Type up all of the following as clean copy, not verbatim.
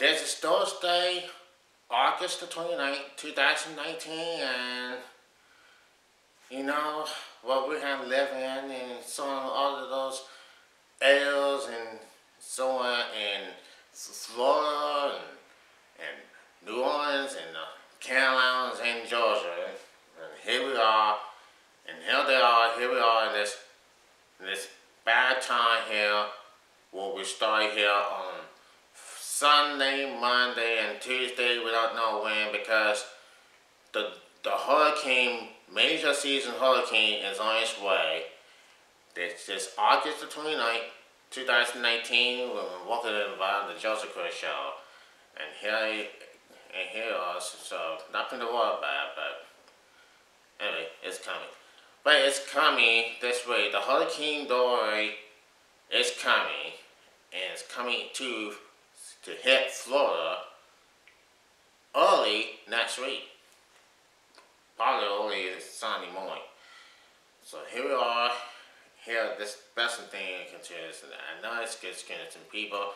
This is Thursday, August the 29th, 2019, and you know what we have lived in and so on, all of those areas and so on in Florida and New Orleans and the Carolinas and Georgia. And here we are, and here we are in this bad time here, where we started here on Sunday, Monday, and Tuesday. We don't know when, because the hurricane, major season hurricane, is on its way. This is August the 29th, 2019. We're walking around the Joseph Crudup Show, and here are so nothing to worry about. But anyway, it's coming. But it's coming this way. The Hurricane Dorian is coming, and it's coming to hit Florida early next week, probably early Sunday morning. So here we are. Here, this best thing you can do is, I know it's good skin to some people.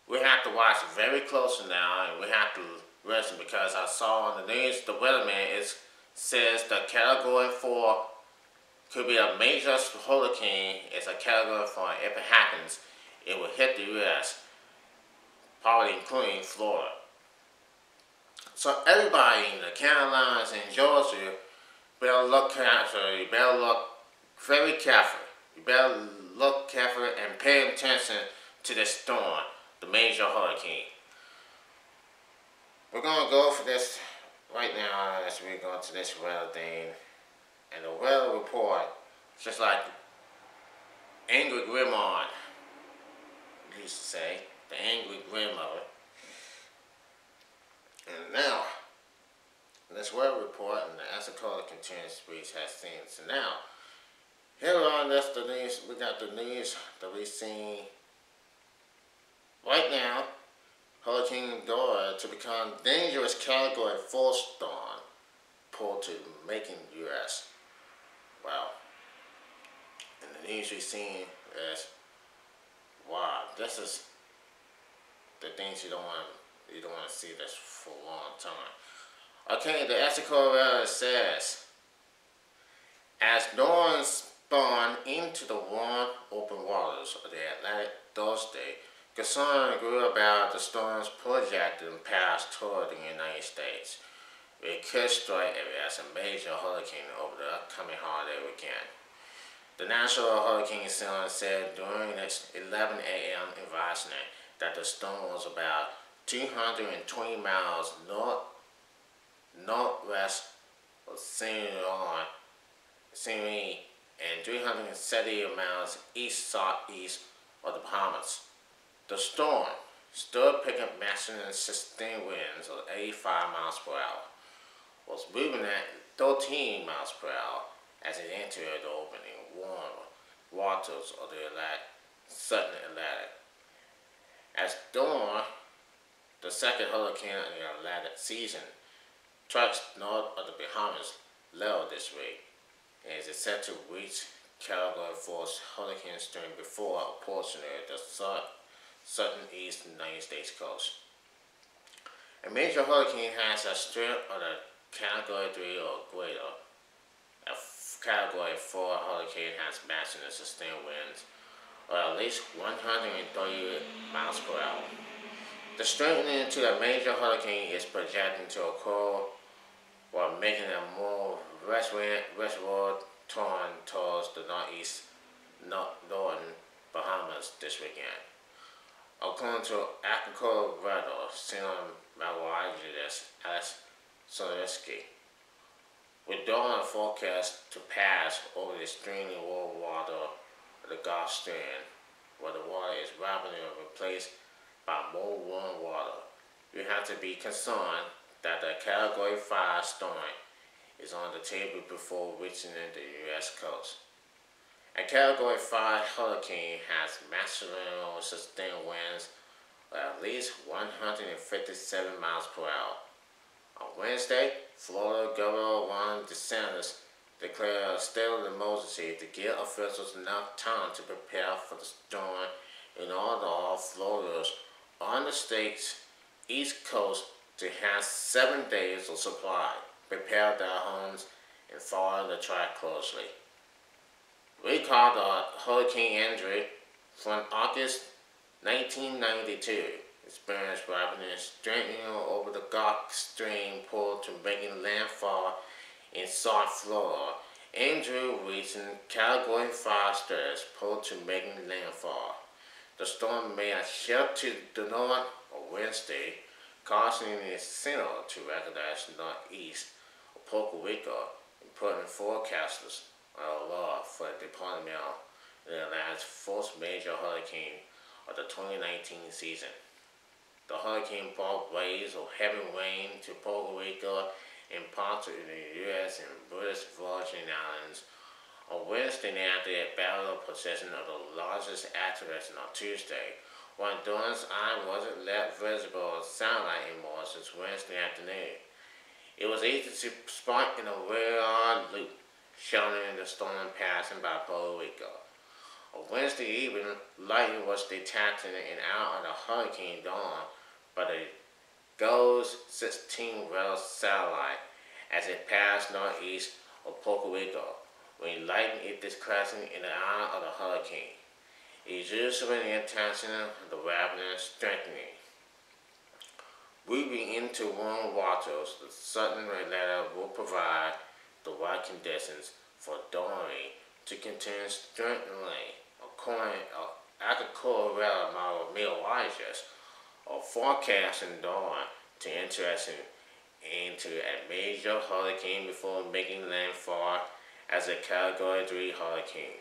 We have to watch very closely now, and we have to listen, because I saw on the news the weatherman says the Category 4 could be a major hurricane. It's a Category 4. If it happens, it will hit the U.S., probably including Florida. So everybody in the Carolinas and Georgia better look careful. You better look very careful. You better look careful and pay attention to the storm, the major hurricane. We're going to go for this right now as we go to this weather thing. And the weather report, just like Angry Grandma used to say, the angry grandmother. And now, this weather report and the Assacola continuous speech has seen. So now, here on this, the news, we got the news that we've seen right now. Hurricane Dorian to become dangerous Category 4 storm pulled to making U.S. Wow. And the news we've seen is, wow, this is the things you don't want to see this for a long time. Okay, the Assacola says, as Dorian spun into the warm, open waters of the Atlantic Thursday, concern grew about the storm's projected path toward the United States. It could strike as a major hurricane over the upcoming holiday weekend. The National Hurricane Center said during its 11 a.m. advisement that the storm was about 220 miles northwest of St. Louis and 370 miles east-southeast of the Bahamas. The storm, still picking up massive and sustained winds of 85 miles per hour, was moving at 13 miles per hour as it entered the opening warm waters of the southern Atlantic. As Dorian, the second hurricane in the Atlantic season, touched north of the Bahamas level this week, and is set to reach Category 4 hurricane strength before approaching the southern east United States coast. A major hurricane has a strength of the Category 3 or greater. A Category 4 hurricane has massive and sustained winds of at least 130 miles per hour. The strengthening to a major hurricane is projected to occur while making a more westward turn towards the northern Bahamas this weekend. According to Agricultural Weather Center meteorologist Alex Soleski, with Dorian forecast to pass over the extremely warm water of the Gulf Stream, where the water is rapidly replaced by more warm water, you have to be concerned that the Category 5 storm is on the table before reaching the U.S. coast. A Category 5 hurricane has maximum sustained winds of at least 157 miles per hour. On Wednesday, Florida Governor Ron DeSantis declared a state of emergency to give officials enough time to prepare for the storm in order all Florida's on the state's East Coast to have 7 days of supply. Prepare their homes and follow the track closely. Recall the Hurricane Andrew from August 1992 experienced rapid strengthening over the Gulf Stream pull to making landfall in South Florida. Andrew reaching Category 5 stress pull to making landfall. The storm made a shift to the north on Wednesday, causing its center to recognize northeast of Puerto Rico and putting forecasters on alert for the Department of the Atlantic's first major hurricane of the 2019 season. The hurricane brought waves of heavy rain to Puerto Rico and parts of the U.S. and British Virgin Islands on Wednesday after a battle of possession of the largest asteroid on Tuesday, while Dorian's eye wasn't left visible on satellite anymore since Wednesday afternoon. It was easy to spot in a radar loop showing the storm passing by Puerto Rico. On Wednesday evening, lightning was detected in and out of the hurricane dawn by the GOES 16 radar satellite as it passed northeast of Puerto Rico. When lightning is displacing in the eye of the hurricane, it is usually the intention of the rapid strengthening. Moving into warm waters, the southern layer will provide the right conditions for Dorian to continue strengthening. According to agricultural weather model meteorologists are forecasting Dorian to enter into a major hurricane before making landfall as a Category 3 hurricane.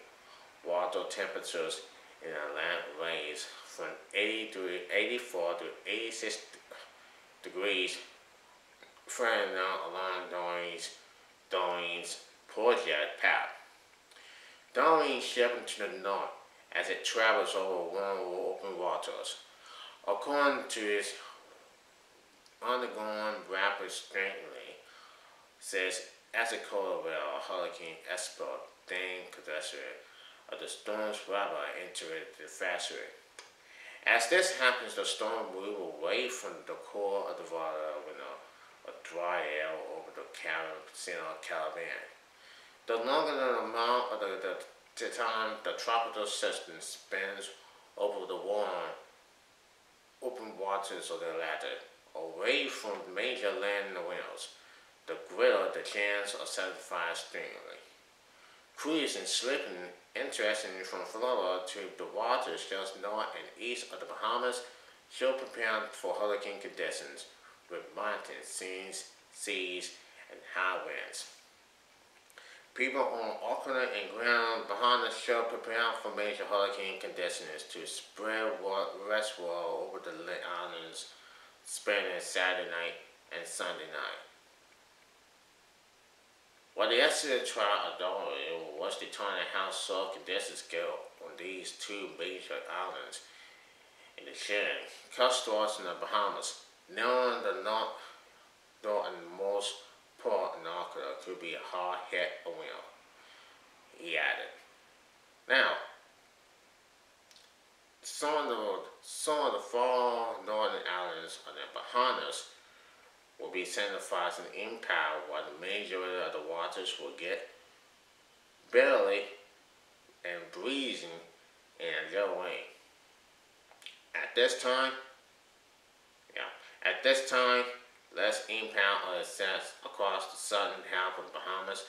Water temperatures in Atlantic range from 84 to 86 degrees Fahrenheit along Dorian's project path. Dorian shifting to the north as it travels over warm open waters. According to its undergoing rapid strengthening, says agricultural hurricane expert Dan Cadastro of the storm's radar entered the factory. As this happens, the storm moves away from the core of the water with a dry air over the Central Caribbean. The longer the amount of the time the tropical system spends over the warm, open waters of the Atlantic, away from major land winds, the greater the chance of satisfying stimuli. Cruising, slipping, interesting from Florida to the waters just north and east of the Bahamas, should prepare for hurricane conditions with mountain seas, and high winds. People on Auckland and Grand Bahama should prepare for major hurricane conditions to spread westward over the islands, spending Saturday night and Sunday night. While the estimate trial of Dorian was determining how soft conditions go on these two major islands in the chain, customers in the Bahamas, knowing the northernmost part in Auckland could be a hard hit wind, he added. Now, some of the far northern islands of the Bahamas will be sacrificing impact while the majority of the waters will get barely and breezing and little rain. At this time, less impact or assess across the southern half of the Bahamas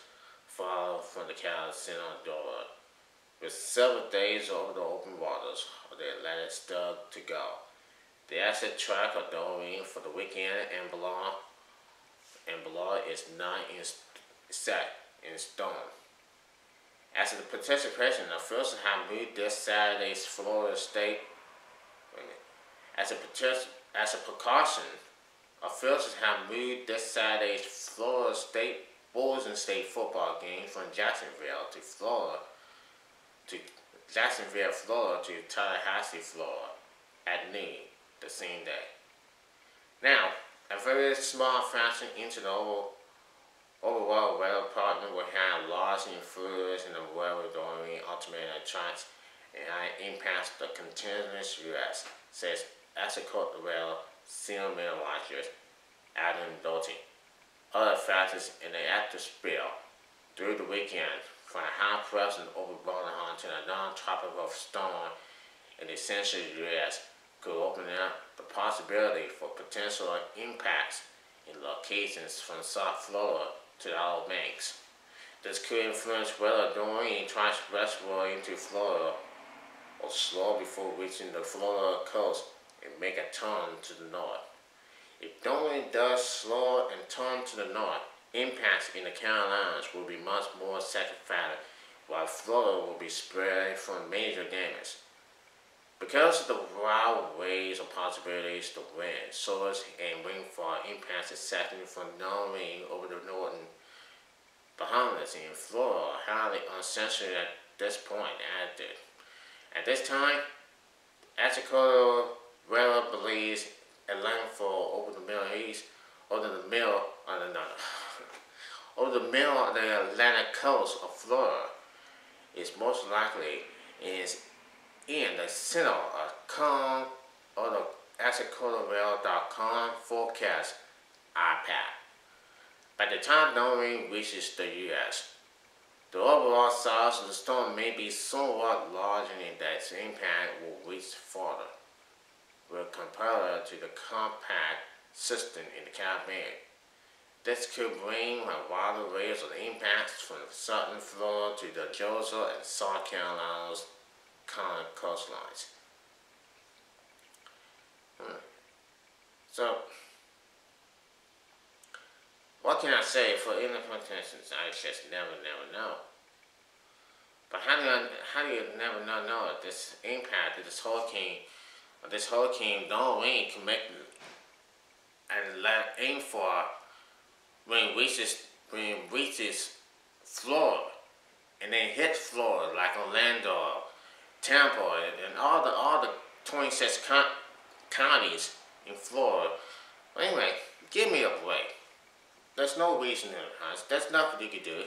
follow from the Central Dora, with several days over the open waters of the Atlantic still to go. The asset track of Dorian for the weekend and below is not set in stone. As the participation officials have moved this Saturday's Florida State, as a precaution, officials have moved this Saturday's Florida State Bulls and State football game from Jacksonville, Florida to Tallahassee, Florida at noon the same day. Now, a very small fraction into the overall weather pattern will have large influence in the weather during ultimate tracks and impacts the continuous U.S., says acetylcholine meteorologist Adam Doughty. Other factors in the active spell through the weekend, from a high pressure over Baltimore to a non-tropical storm in the central U.S., could open up the possibility for potential impacts in locations from South Florida to the Outer Banks. This could influence whether Dorian tries to westward into Florida or slow before reaching the Florida coast and make a turn to the north. If Dorian does slow and turn to the north, impacts in the Carolinas will be much more sacrificed, while Florida will be spared from major damage. Because of the wild range of possibilities, the wind, source, and rainfall impacts exactly from Dorian over the northern Bahamas and Florida are highly uncertain at this point. At this time, Astronomical weather believes a landfall over the Middle East, over the middle of the Atlantic coast of Florida is most likely is in the center of com or the astronomical.com forecast iPad. By the time Dorian reaches the U.S., the overall size of the storm may be somewhat larger and that its impact will reach farther, when compared to the compact system in the Caribbean. This could bring a wider range of impacts from southern Florida to the Georgia and South Carolina's coastlines. So, what can I say? For interpretations, I just never know. But how do you never know this impact of this hurricane Dorian can make and aim for when it reaches Florida and then hits Florida like Orlando, Tampa, and all the 26 counties in Florida. But anyway, give me a break. There's no reason in the house. There's nothing you could do.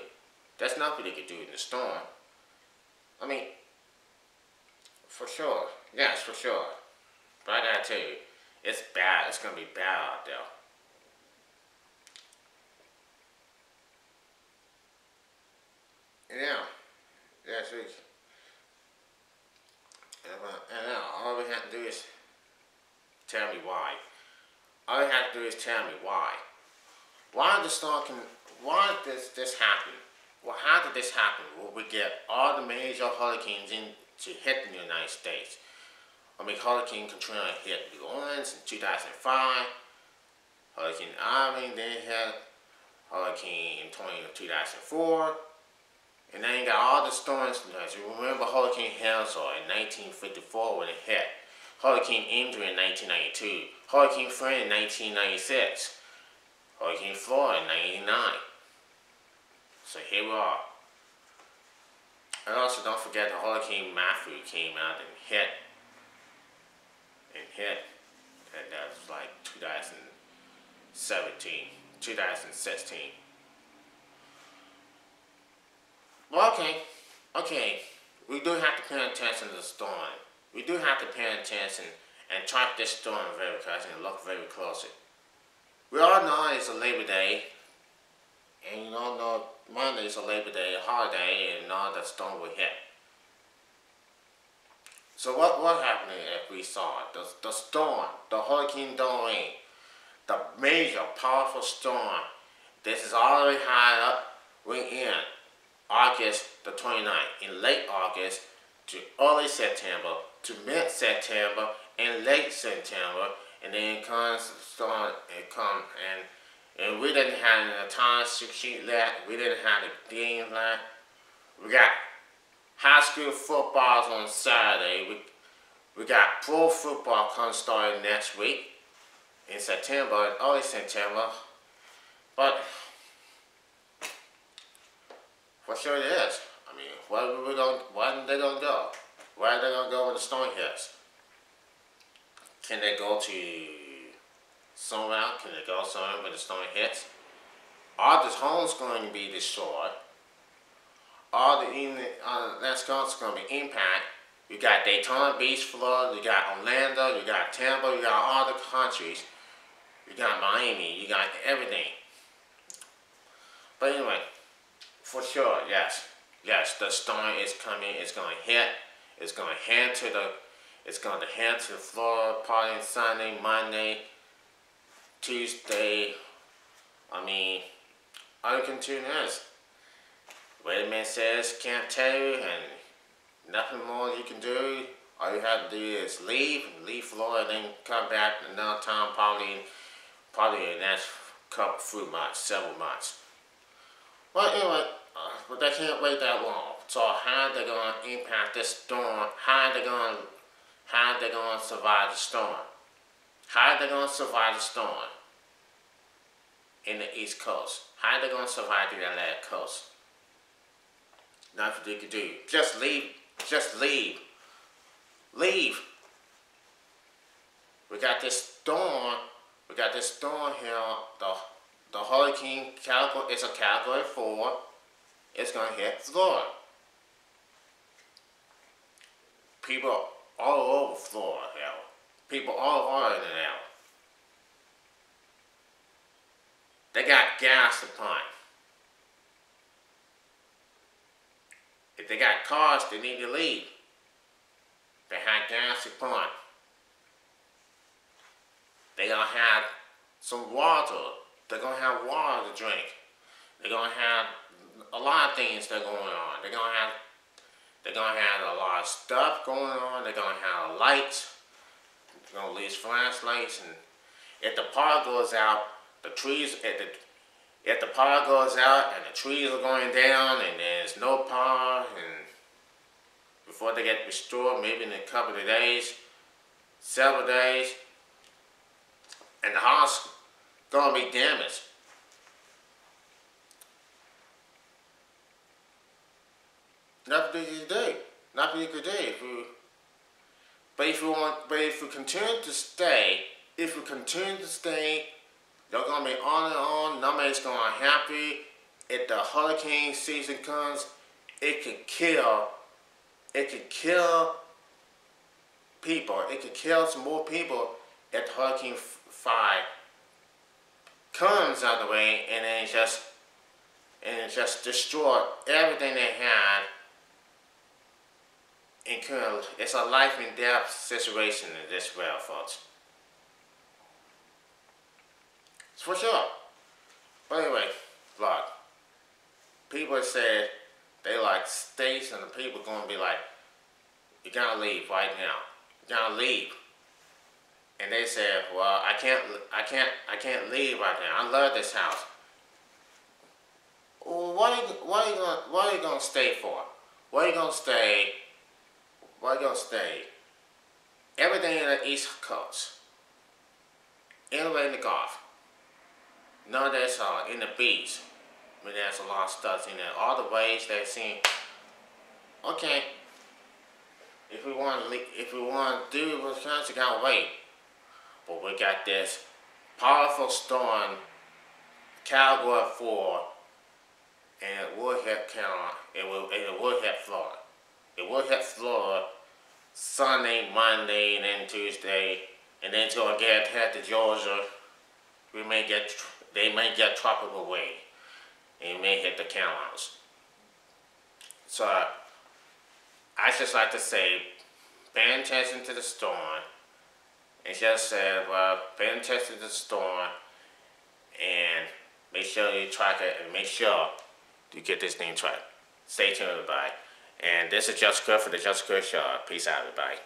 There's nothing you could do in the storm. I mean, for sure. Yes, for sure. But I gotta tell you, it's bad. It's gonna be bad out there. Yeah. Yes, and now, all we have to do is tell me why. All you have to do is tell me why. Why did this happen? Well, how did this happen? Well, we get all the major hurricanes to hit the United States. Hurricane Katrina hit New Orleans in 2005. Hurricane Irene then hit. Hurricane 2004. And then you got all the storms. You remember Hurricane Hazel in 1954 when it hit. Hurricane Andrew in 1992. Hurricane Fred in 1996. Hurricane Florida in 1999. So here we are. And also don't forget the Hurricane Matthew came out and hit. And that was like 2016. Well, okay. We do have to pay attention to the storm. We do have to pay attention and track this storm very closely and look very closely. We all know it's a Labor Day, and you all know Monday is a Labor Day, a holiday, and all that storm will hit. So what happened if we saw the storm, the Hurricane Dorian, the major, powerful storm? This is already high up. We're in August the 29th, in late August to early September, to mid-September, and late September, and then it comes storm, and we didn't have the time sheet left, we didn't have the game left. We got high school footballs on Saturday, we got pro football starting next week, in September, early September, but for sure it is. I mean, where are they gonna go? Where are they gonna go when the storm hits? Can they go to somewhere else? Can they go somewhere when the storm hits? Are the homes going to be destroyed? Are the that's also going to be impact You got Daytona Beach, Florida. You got Orlando. You got Tampa. You got all the countries. You got Miami. You got everything. But anyway, for sure, yes. Yes, the storm is coming. It's going to hit. It's going to head to the. It's going to head to Florida, probably Sunday, Monday, Tuesday. I mean, all you can do is, weatherman says can't tell you, and nothing more you can do. All you have to do is leave Florida, then come back another time, probably in the next few months, several months. Well, anyway, but they can't wait that long. So how are they going to impact this storm? How are they going to survive the storm? How are they going to survive the storm in the East Coast? How are they going to survive the Atlantic Coast? Nothing they could do. Just leave. Just leave. Leave. We got this storm. We got this storm here. The hurricane category. It's a category 4. It's going to hit Florida. People all over Florida, hell. People all over now. They got gas to pump. If they got cars, they need to leave. They have gas to pump. They gonna have some water. They're gonna have water to drink. They're gonna have a lot of things that are going on. They're gonna have a lot of stuff going on. They're gonna have lights. They're gonna leave flashlights, and if the power goes out, the trees. If the power goes out and the trees are going down and there's no power, and before they get restored, maybe in a couple of days, several days, and the house gonna be damaged. Nothing you can do. Nothing you can do. But if you continue to stay, they're gonna be on and on. Nobody's gonna be happy. If the hurricane season comes, it could kill people. It could kill some more people if the Hurricane 5 comes out of the way, and then just destroy everything they had. It's a life and death situation in this world, folks. It's for sure. But anyway, vlog. People said they like states, and the people gonna be like, you gotta leave right now. You gotta leave. And they said, well, I can't leave right now. I love this house. Well, what are you gonna stay for? Where are you gonna stay? Where are you gonna stay? Everything in the East Coast. Anywhere in the Gulf. None of this in the beach. I mean, there's a lot of stuff in there. All the ways they've seen. Okay. If we want to do what's going to gotta wait. But we got this powerful storm, category 4, and it will hit it will hit Florida. It will hit Florida Sunday, Monday, and then Tuesday, and then it's gonna get head to Georgia. They may get tropical wave, and it may hit the Carolinas. So I just like to say, pay attention to the storm. And just said, well, pay attention to the storm, and make sure you track it, and make sure you get this thing tracked. Stay tuned, everybody. And this is Joseph Crudup for the Joseph Crudup Show. Peace out, everybody.